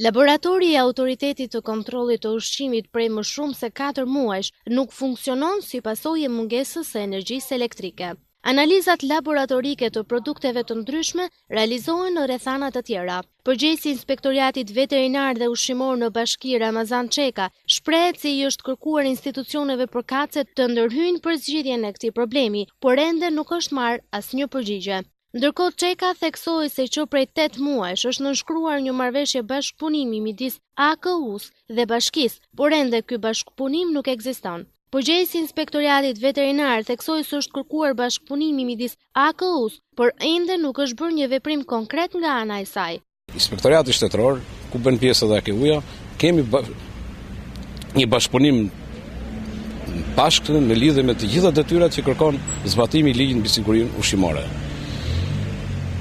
Laboratori i Autoritetit të Kontrollit të Ushqimit prej më shumë se 4 muajsh nuk funksionon si pasojë e mungesës së energjisë elektrike. Analizat laboratorike të produkteve të ndryshme realizohen në rrethana të tjera. Përgjegjësi i Inspektoriatit Veterinar dhe Ushqimor në Bashki Ramazan Çeka shprehet se i është kërkuar institucioneve përkatëse të ndërhyjnë për zgjidhjen e këtij problemi, por ende nuk është marrë asnjë përgjigje. Ndërkohë Çeka theksoi se që prej 8 muajsh është nënshkruar një marrëveshje bashkëpunimi midis AKU-s dhe bashkisë, por ende ky bashkëpunim nuk ekziston. Përgjegjësi i Inspektoriatit Veterinar theksoi se është kërkuar bashkëpunimi midis AKU-s, por ende nuk është bërë një veprim konkret nga ana e saj. Inspektoriati Shtetëror, ku bën pjesë edhe AKU-ja, kemi një bashkëpunim bashkë në lidhje me të gjitha detyrat që kërkon zbatimi i ligjit mbi sigurinë ushqimore.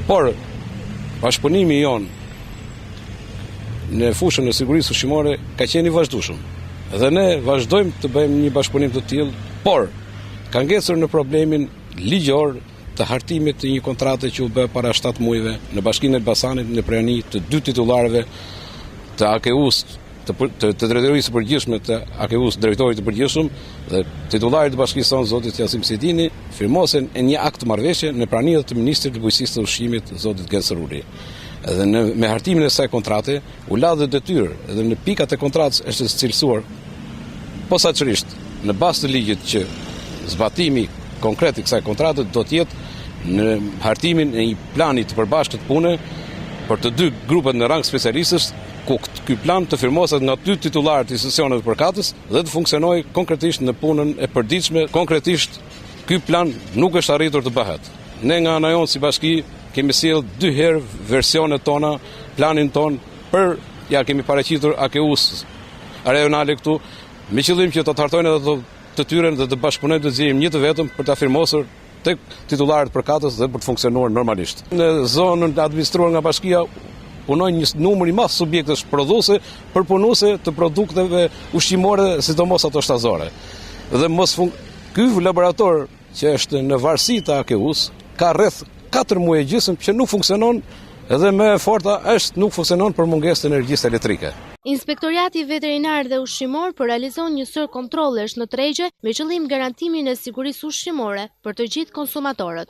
Por, bashkëpunimi jon në fushën e sigurisë ushqimore ka qenë i vazhdueshëm. Dhe ne vazhdojmë të bëjmë një bashkëpunim të tillë, por ka ngecur në problemin ligjor të hartimit të një kontrate që u bë para 7 muajve në Bashkinë Elbasanit në prani të 2 titullarëve të AKU-s, të drejtorisë së përgjithshme të AKU-s, drejtorit të përgjithshëm dhe titullarit të bashkisë sonë, zotit Jasim Sedini, firmosen e një akt marrëveshje në prani të ministrit të bujqësisë të ushqimit, zotit Genser Uli. Edhe me hartimin e saj kontrate u la dhe detyrë, edhe në pikat e kontratës është cilësuar posaçërisht në bazë të ligjit që zbatimi konkret i kësaj kontrate do të jetë në hartimin e një plani të përbashkët pune për të 2 grupet në rang specialistësh, ku ky plan të firmoset nga 2 titullarë të institucioneve përkatës dhe të funksionojë konkretisht në punën e përditshme. Konkretisht, ky plan nuk është arritur të bëhet. Ne nga ana jonë si bashki kemi sjell 2 herë versionet tona, planin ton ja kemi paraqitur AKU-s rajonale këtu, me qëllim që të hartojnë edhe të tyren dhe të bashkëpunojmë të zgjidhim një të vetëm për ta firmosur tek titullarët përkatës dhe për të funksionuar normalisht. Në zonën administruar nga bashkia punojnë një numër i madh subjektesh prodhuese për punuese të produkteve ushqimore, sidomos ato shtazore. Dhe ky laborator që është në varësi të AKU-s ka rreth 4 muaj gjysmë që nuk funksionon dhe më e forta është nuk funksionon për mungesë të energjisë elektrike. Inspektoriati Veterinar dhe Ushqimor realizon një sër kontrollesh në tregje me qëllim garantimin e sigurisë ushqimore për të gjithë konsumatorët.